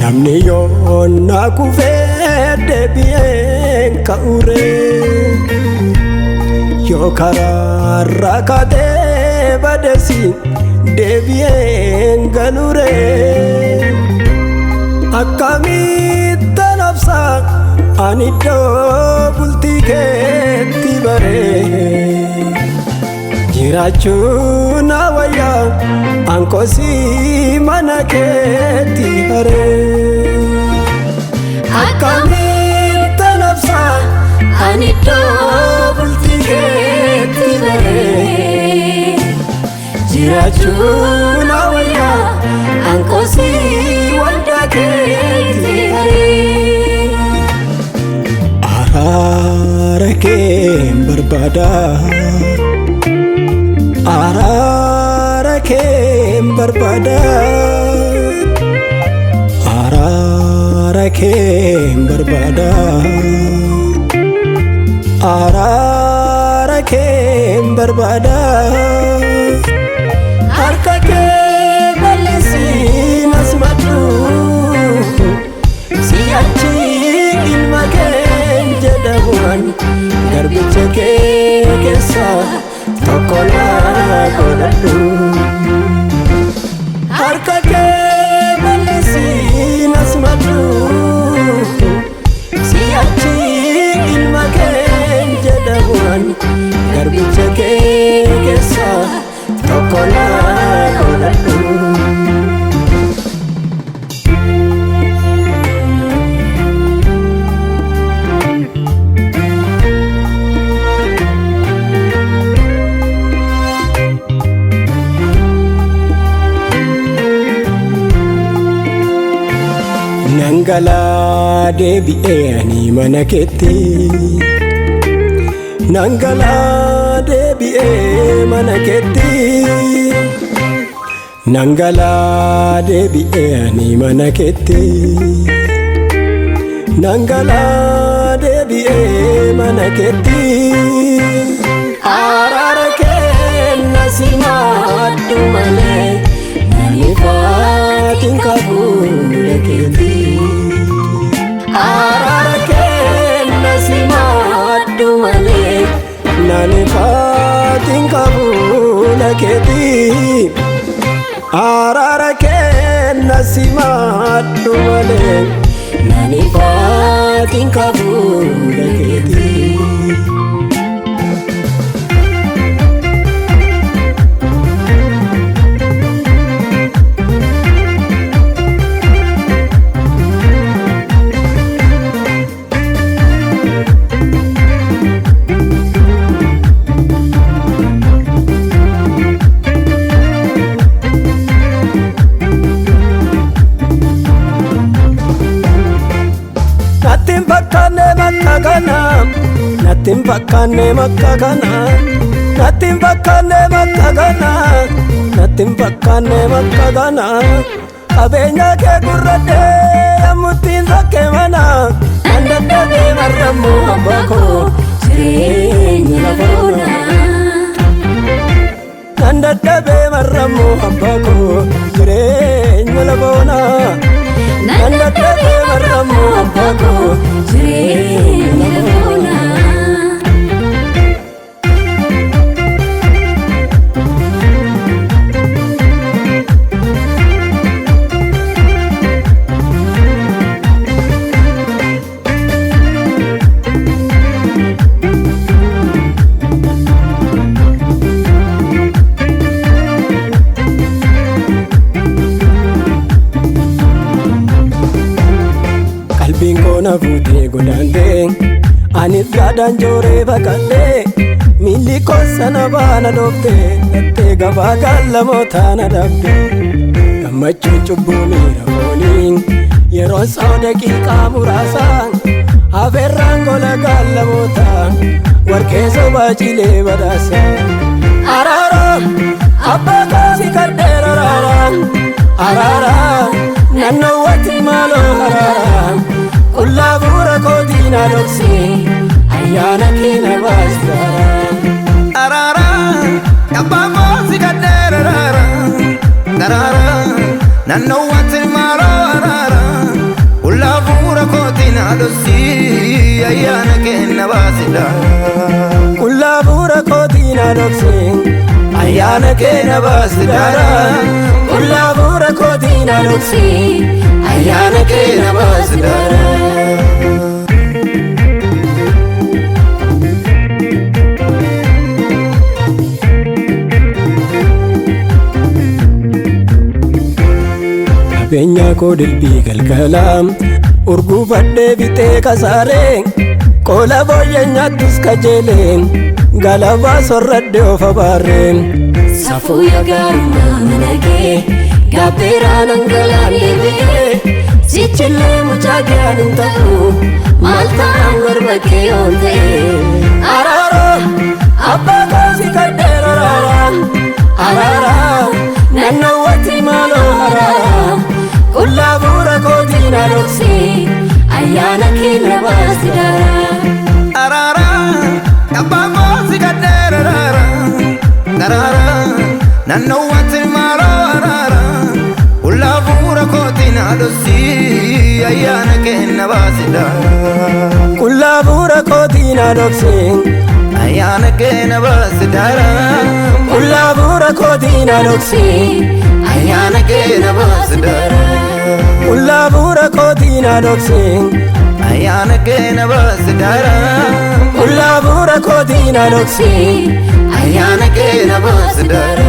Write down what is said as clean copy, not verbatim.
Namni yoo na kufee deebi'een ka'ure yoo karaarra kaatee badeesi deebi'een galure akkamittan obsa ani iddoo bultii keetti baree jiraachuu na wayyaa ankosii mana keetti haree akkamittan obsa ani iddoo bultii keetti baree jiraachuu na wayyaa ankosii wanda keetti haree araara keen barbaada araara keen barbaada araara keen barbaada araara keen barbaada harka kee bal'isii nas madhu si'achi ilma keen jedhamuun garbicha kee keessa tokko naa godhadhu harka kee bal'isii nas madhu si'achi ilma keen jedhamuun garbicha kee keessa tokko naa godhadhu. Nangala deebi'ee ani mana keetti nangala deebi'ee mana keetti nangala deebi'ee ani mana keetti nangala deebi'ee mana keetti araara kenna simadhu malee nani faatiin qabu keetti araara kenna simadhu malee nani faatiin qabu keetti araara kenna simadhu malee nani faatiin qabu keetti. Natin fakkaanne makka kana natin fakkaanne makka kana natin fakkaanne makka kana qabeenya kee gurradhee yemmuttiin rakkee mana nan dadhabee marrammoo abbaa koo jireenya lafa onaa nan dadhabee marrammoo abbaa koo jireenya lafa onaa nan dadhabee marrammoo abbaa koo jireenya lafa onaa. Bingoona fuutee godaantee anis gaadhaan jooree baqadhee miilli koosana baana dhooftee dhattee gabaa gaallamoota na dhabdee gammachuun cubbuu miira fooniin yeroon sa'oo daqiiqaa muraasaan hafeerraan gola gaallamoota warqee sobaa cilee badhaasa Abba kasi kadera rara arara nanno wati malo arara kulla bura kodina doksi ayana kina basra arara abba kasi kadera rara arara nanno wati malo arara kulla bura kodina doksi ayana kina basra kulla bura kodina doksi ayana kena basdara kulla bura kodina doksi ayana kena basdara Abenya ko dilbi galgalam urgu fadde bite kasare kola boyenya tuskajele galaba sorradde ofabarren safu yagaruma manage gabera nangalani bige sichile mujagan taku malta angarbake onde arara abba kasi kadera rara arara nanno wati malo arara kulla bura kodina doksi ayana kina basdara arara abba kasi kadera rara arara nanno wati malo arara kulla bura kodina doksi ayana kina basdara kulla bura kodina doksi ayana kina basdara kulla bura kodina doksi ayana kina basdara kulla bura kodina doksi ayana kina basdara kulla bura kodina doksi ayana kina basdara